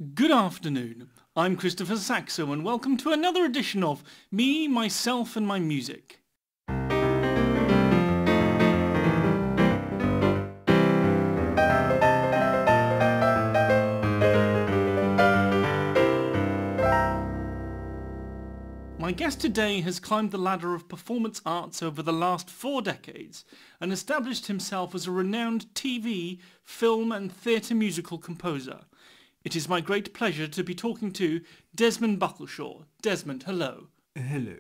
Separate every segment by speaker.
Speaker 1: Good afternoon. I'm Christopher Saxo and welcome to another edition of Me, Myself and My Music. My guest today has climbed the ladder of performance arts over the last 4 decades and established himself as a renowned TV, film and theatre musical composer. It is my great pleasure to be talking to Desmond Buckleshaw. Desmond, hello.
Speaker 2: Hello.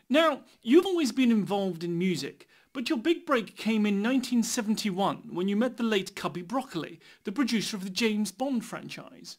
Speaker 1: Now, you've always been involved in music, but your big break came in 1971 when you met the late Cubby Broccoli, the producer of the James Bond franchise.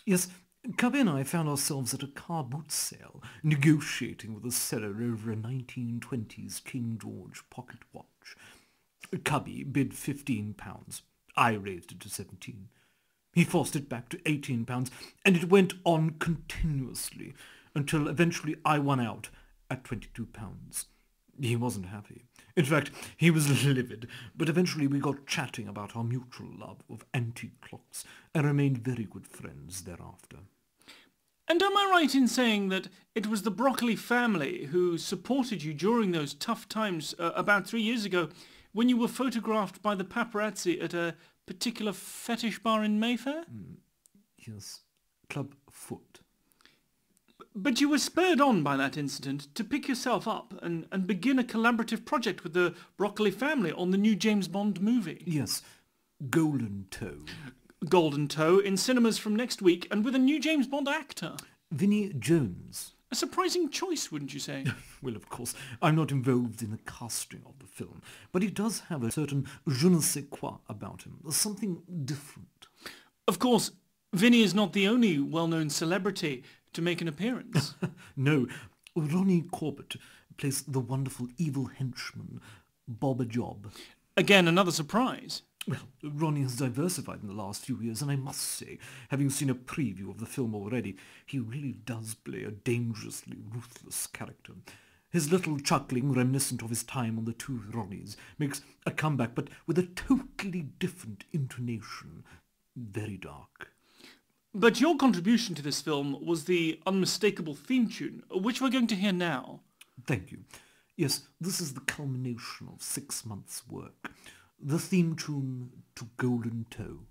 Speaker 2: Yes, Cubby and I found ourselves at a car boot sale, negotiating with the seller over a 1920s King George pocket watch. Cubby bid £15. I raised it to 17. He forced it back to £18, and it went on continuously, until eventually I won out at £22. He wasn't happy. In fact, he was livid, but eventually we got chatting about our mutual love of antique clocks, and remained very good friends thereafter.
Speaker 1: And am I right in saying that it was the Broccoli family who supported you during those tough times about 3 years ago, when you were photographed by the paparazzi at a particular fetish bar in Mayfair?
Speaker 2: Yes, Club Foot.
Speaker 1: But you were spurred on by that incident to pick yourself up and begin a collaborative project with the Broccoli family on the new James Bond movie.
Speaker 2: Yes, Golden Toe.
Speaker 1: Golden Toe in cinemas from next week and with a new James Bond actor.
Speaker 2: Vinnie Jones.
Speaker 1: A surprising choice, wouldn't you say?
Speaker 2: Well, of course, I'm not involved in the casting of the film, but he does have a certain je ne sais quoi about him, something different.
Speaker 1: Of course, Vinnie is not the only well-known celebrity to make an appearance.
Speaker 2: No, Ronnie Corbett plays the wonderful evil henchman, Bob a Job.
Speaker 1: Again, another surprise.
Speaker 2: Well, Ronnie has diversified in the last few years, and I must say, having seen a preview of the film already, he really does play a dangerously ruthless character. His little chuckling, reminiscent of his time on the two Ronnies, makes a comeback, but with a totally different intonation. Very dark.
Speaker 1: But your contribution to this film was the unmistakable theme tune, which we're going to hear now.
Speaker 2: Thank you. Yes, this is the culmination of 6 months' work. The theme tune to Golden Toe.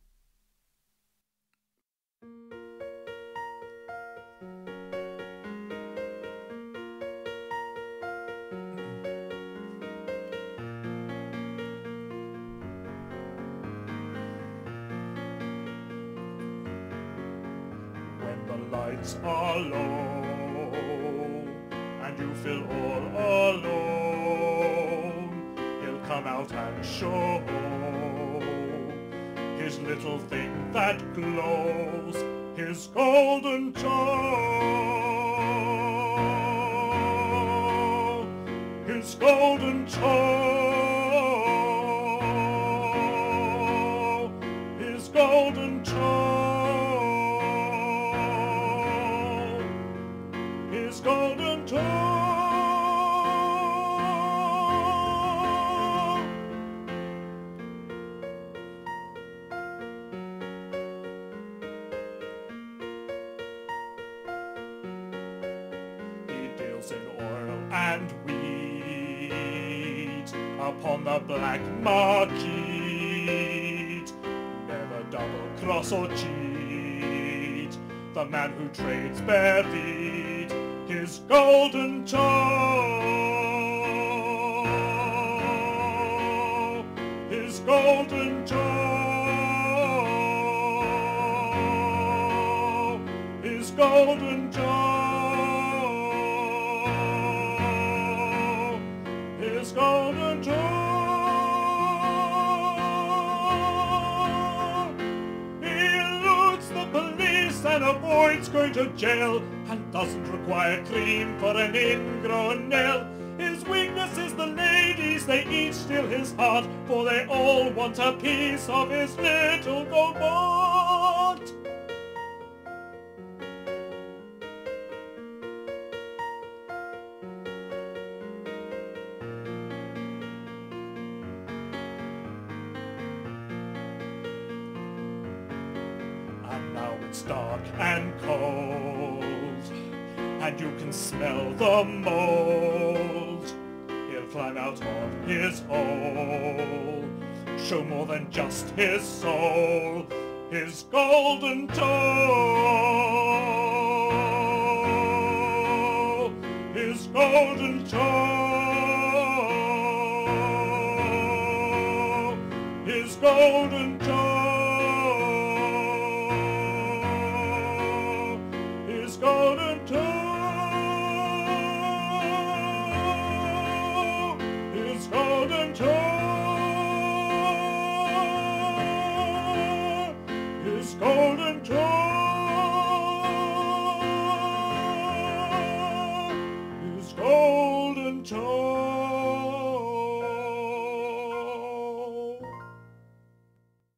Speaker 3: When the lights are low and you feel all alone, he'll come out and show his little thing that glows, his golden toe, his golden toe, his golden toe, his golden toe. In oil and wheat upon the black market, never double cross or cheat the man who trades bare feet, his golden toe, his golden toe, his golden toe. His golden toe. He eludes the police and avoids going to jail, and doesn't require cream for an ingrown nail. His weakness is the ladies, they each steal his heart, for they all want a piece of his little gold bond. And now it's dark and cold, and you can smell the mold. He'll climb out of his hole, show more than just his soul, his golden toe, his golden toe, his golden toe, his golden toe, his golden toe, his golden toe, his golden toe.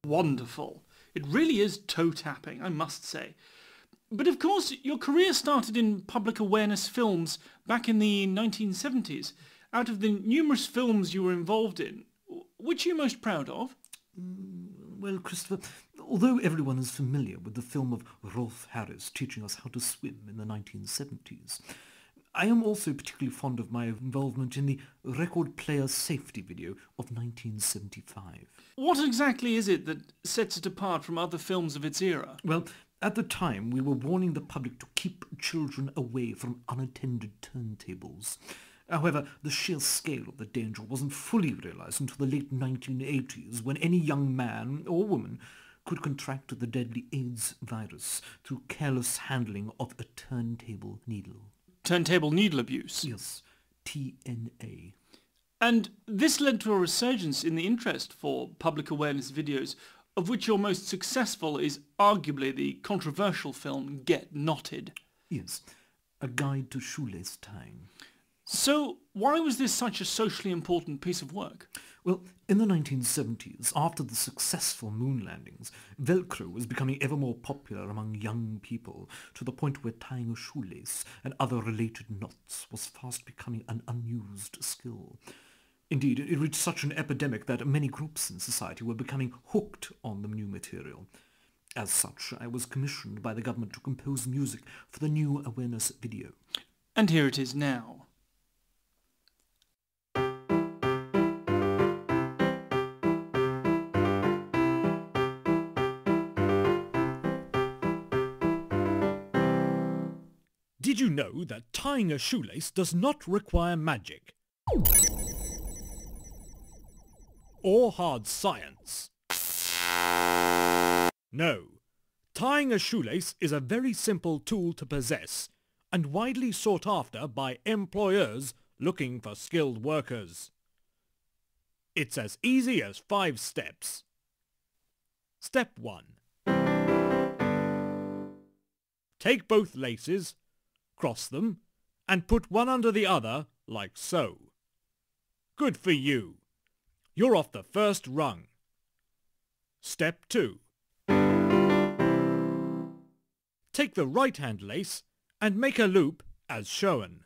Speaker 1: Wonderful. It really is toe-tapping, I must say. But of course, your career started in public awareness films back in the 1970s. Out of the numerous films you were involved in, which are you most proud of?
Speaker 2: Well, Christopher, although everyone is familiar with the film of Rolf Harris teaching us how to swim in the 1970s, I am also particularly fond of my involvement in the record player safety video of 1975.
Speaker 1: What exactly is it that sets it apart from other films of its era?
Speaker 2: Well, at the time we were warning the public to keep children away from unattended turntables. However, the sheer scale of the danger wasn't fully realised until the late 1980s, when any young man or woman could contract the deadly AIDS virus through careless handling of a turntable needle.
Speaker 1: Turntable needle abuse?
Speaker 2: Yes, TNA.
Speaker 1: And this led to a resurgence in the interest for public awareness videos, of which your most successful is arguably the controversial film Get Knotted.
Speaker 2: Yes, A Guide to Shoelace Tying.
Speaker 1: So, why was this such a socially important piece of work?
Speaker 2: Well, in the 1970s, after the successful moon landings, Velcro was becoming ever more popular among young people, to the point where tying a shoelace and other related knots was fast becoming an unused skill. Indeed, it reached such an epidemic that many groups in society were becoming hooked on the new material. As such, I was commissioned by the government to compose music for the new awareness video.
Speaker 1: And here it is now.
Speaker 3: Did you know that tying a shoelace does not require magic? Or hard science? No. Tying a shoelace is a very simple tool to possess and widely sought after by employers looking for skilled workers. It's as easy as 5 steps. Step 1. Take both laces, cross them, and put one under the other like so. Good for you. You're off the first rung. Step 2. Take the right-hand lace and make a loop as shown.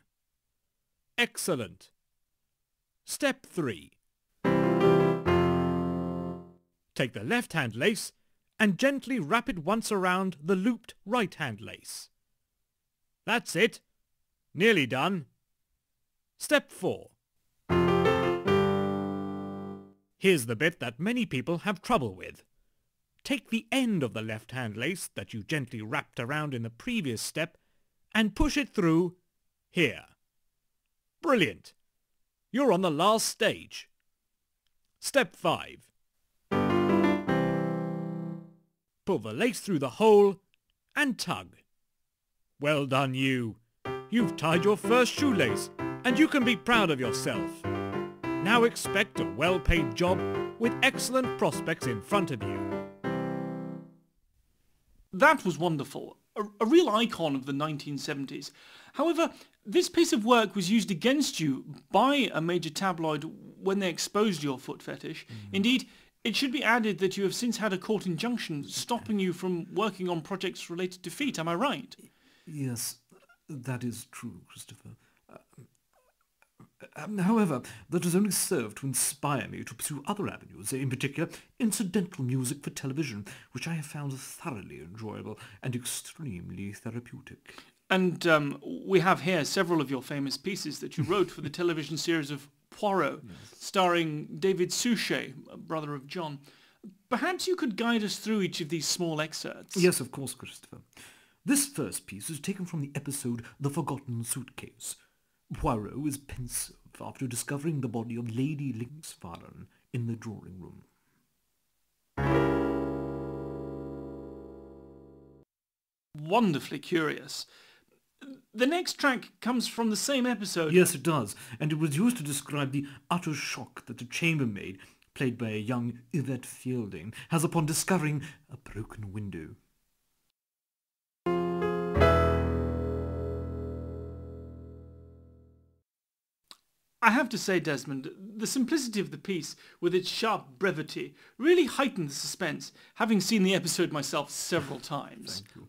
Speaker 3: Excellent. Step 3. Take the left-hand lace and gently wrap it once around the looped right-hand lace. That's it. Nearly done. Step 4. Here's the bit that many people have trouble with. Take the end of the left-hand lace that you gently wrapped around in the previous step and push it through here. Brilliant. You're on the last stage. Step 5. Pull the lace through the hole and tug. Well done you. You've tied your first shoelace and you can be proud of yourself. Now expect a well-paid job with excellent prospects in front of you.
Speaker 1: That was wonderful. A real icon of the 1970s. However, this piece of work was used against you by a major tabloid when they exposed your foot fetish. Indeed, it should be added that you have since had a court injunction stopping you from working on projects related to feet. Am I right?
Speaker 2: Yes, that is true, Christopher. However, that has only served to inspire me to pursue other avenues, in particular incidental music for television, which I have found thoroughly enjoyable and extremely therapeutic.
Speaker 1: And we have here several of your famous pieces that you wrote for the television series of Poirot, starring David Suchet, brother of John. Perhaps you could guide us through each of these small excerpts.
Speaker 2: Yes, of course, Christopher. This first piece is taken from the episode The Forgotten Suitcase. Poirot is pensive after discovering the body of Lady Lynxfarren in the drawing room.
Speaker 1: Wonderfully curious. The next track comes from the same episode.
Speaker 2: Yes, it does, and it was used to describe the utter shock that the chambermaid, played by a young Yvette Fielding, has upon discovering a broken window.
Speaker 1: I have to say, Desmond, the simplicity of the piece, with its sharp brevity, really heightened the suspense, having seen the episode myself several times.
Speaker 2: Thank you.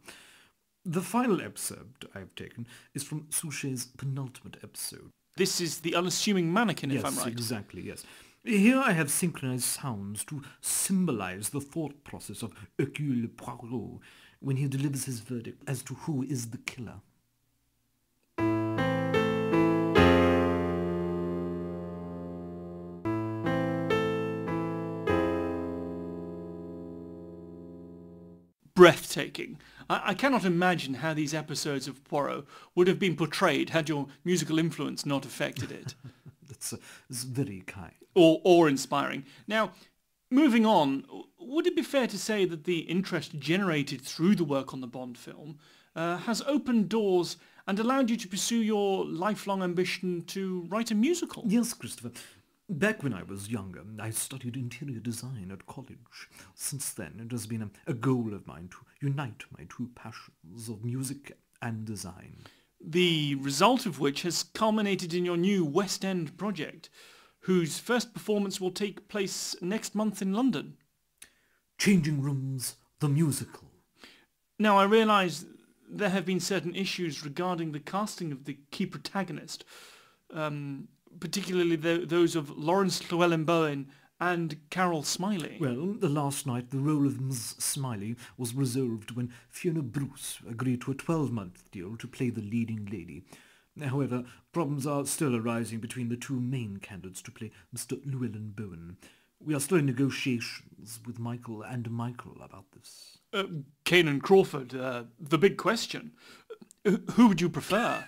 Speaker 2: The final excerpt I've taken is from Suchet's penultimate episode.
Speaker 1: This is the unassuming mannequin, if I'm right.
Speaker 2: Yes, exactly, yes. Here I have synchronized sounds to symbolize the thought process of Hercule Poirot when he delivers his verdict as to who is the killer.
Speaker 1: Breathtaking. I cannot imagine how these episodes of Poirot would have been portrayed had your musical influence not affected it.
Speaker 2: That's very kind.
Speaker 1: Or inspiring. Now, moving on, would it be fair to say that the interest generated through the work on the Bond film has opened doors and allowed you to pursue your lifelong ambition to write a musical?
Speaker 2: Yes, Christopher. Back when I was younger, I studied interior design at college. Since then, it has been a goal of mine to unite my two passions of music and design.
Speaker 1: The result of which has culminated in your new West End project, whose first performance will take place next month in London.
Speaker 2: Changing Rooms, the musical.
Speaker 1: Now, I realise there have been certain issues regarding the casting of the key protagonist, particularly those of Lawrence Llewellyn-Bowen and Carol Smiley.
Speaker 2: Well, the last night the role of Ms. Smiley was reserved when Fiona Bruce agreed to a 12-month deal to play the leading lady. However, problems are still arising between the two main candidates to play Mr. Llewellyn-Bowen. We are still in negotiations with Michael and Michael about this.
Speaker 1: Kane and Crawford, the big question. Who would you prefer?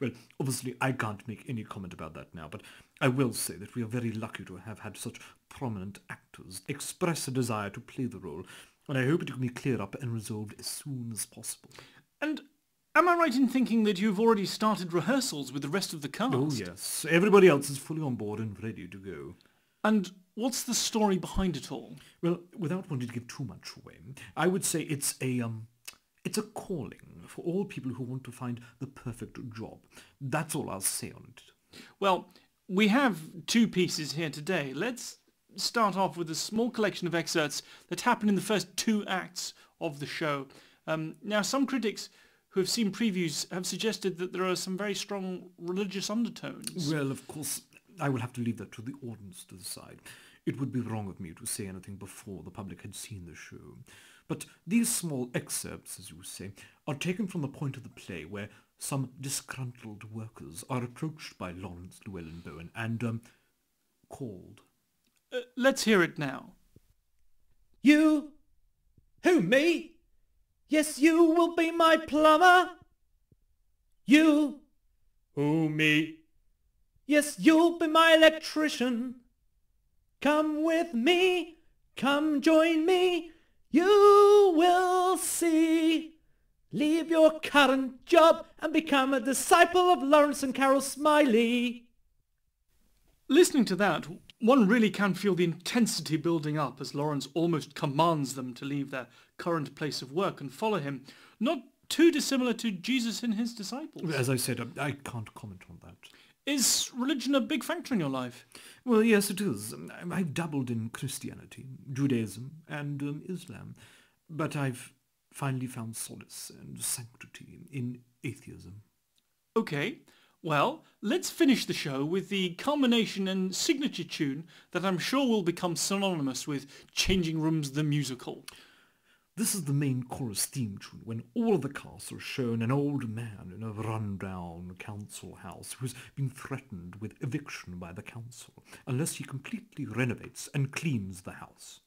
Speaker 2: Well, obviously I can't make any comment about that now, but I will say that we are very lucky to have had such prominent actors express a desire to play the role, and I hope it can be cleared up and resolved as soon as possible.
Speaker 1: And am I right in thinking that you've already started rehearsals with the rest of the cast?
Speaker 2: Oh yes, everybody else is fully on board and ready to go.
Speaker 1: And what's the story behind it all?
Speaker 2: Well, without wanting to give too much away, I would say it's a calling for all people who want to find the perfect job. That's all I'll say on it.
Speaker 1: Well, we have two pieces here today. Let's start off with a small collection of excerpts that happen in the first two acts of the show. Now, some critics who have seen previews have suggested that there are some very strong religious undertones.
Speaker 2: Well, of course, I will have to leave that to the audience to decide. It would be wrong of me to say anything before the public had seen the show. But these small excerpts, as you say, are taken from the point of the play where some disgruntled workers are approached by Lawrence Llewellyn-Bowen and, called.
Speaker 1: Let's hear it now.
Speaker 4: You? Who, me? Yes, you will be my plumber. You?
Speaker 3: Who, me?
Speaker 4: Yes, you'll be my electrician. Come with me, come join me, you will see. Leave your current job and become a disciple of Lawrence and Carol Smiley.
Speaker 1: Listening to that, one really can feel the intensity building up as Lawrence almost commands them to leave their current place of work and follow him, not too dissimilar to Jesus and his disciples.
Speaker 2: As I said, I can't comment on that.
Speaker 1: Is religion a big factor in your life?
Speaker 2: Well, yes, it is. I've dabbled in Christianity, Judaism, and Islam, but I've finally found solace and sanctity in atheism.
Speaker 1: Okay. Well, let's finish the show with the culmination and signature tune that I'm sure will become synonymous with Changing Rooms the Musical.
Speaker 2: This is the main chorus theme tune when all of the cast are shown an old man in a run-down council house who's been threatened with eviction by the council unless he completely renovates and cleans the house.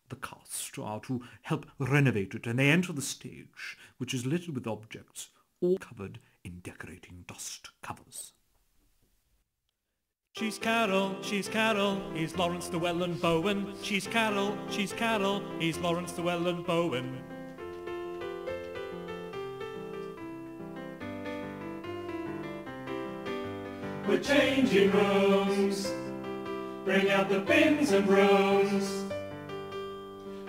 Speaker 2: The cast are to help renovate it, and they enter the stage, which is littered with objects, all covered in decorating dust covers.
Speaker 4: She's Carol, he's Lawrence Llewellyn-Bowen. She's Carol, he's Lawrence Llewellyn-Bowen.
Speaker 3: We're changing rooms, bring out the bins and brooms.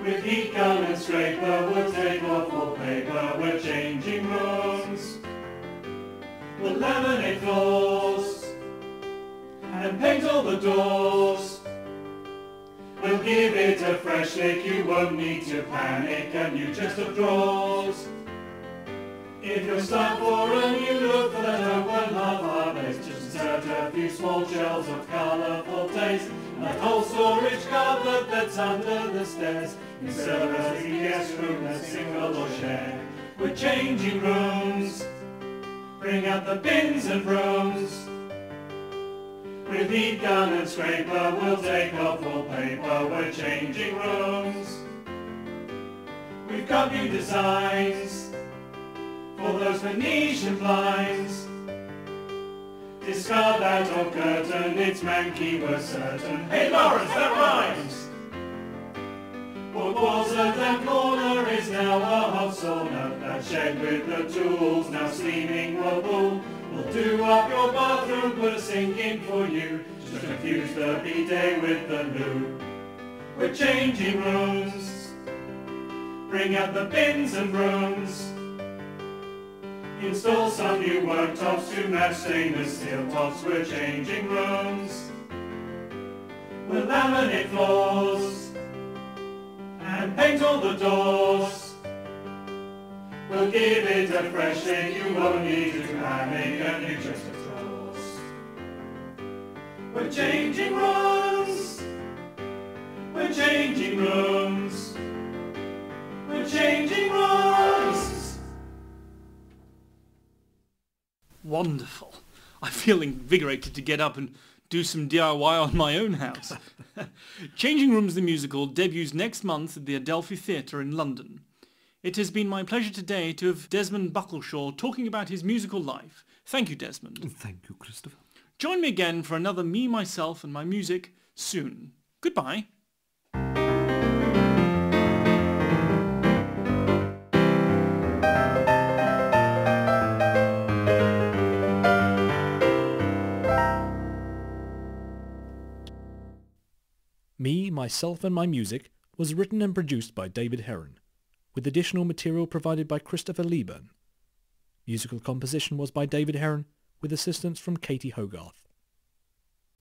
Speaker 3: With heat gun and scraper, we'll take off all paper. We're changing rooms. We'll laminate floors and paint all the doors. We'll give it a fresh lick, you won't need to panic, a new chest of drawers. If you're stuck for a new look for that open half-harvest, just insert a few small shells of colourful taste. That whole storage cupboard that's under the stairs, insert as a guest room that's single or share. We're changing rooms, bring out the bins and brooms. With heat gun and scraper, we'll take off all paper. We're changing rooms. We've got new designs for those Venetian blinds. Discard that old curtain, it's manky, we're certain. Hey Lawrence, that rhymes! What was a damp corner is now a hot sauna. That shed with the tools, now steaming rubble. We'll do up your bathroom, put a sink in for you. Just confuse the bidet with the loo. We're changing rooms, bring out the bins and brooms. Install some new worktops to match stainless steel tops. We're changing rooms. We'll laminate floors and paint all the doors. We'll give it a fresh shake, you won't need to panic, a new chest of drawers. We're changing rooms. We're changing rooms. We're changing rooms.
Speaker 1: Wonderful. I feel invigorated to get up and do some DIY on my own house. Changing Rooms the Musical debuts next month at the Adelphi Theatre in London. It has been my pleasure today to have Desmond Buckleshaw talking about his musical life. Thank you, Desmond.
Speaker 2: Thank you, Christopher.
Speaker 1: Join me again for another Me, Myself and My Music soon. Goodbye.
Speaker 4: Me, Myself and My Music was written and produced by David Heron, with additional material provided by Christopher Lieburn. Musical composition was by David Heron, with assistance from Katie Hogarth.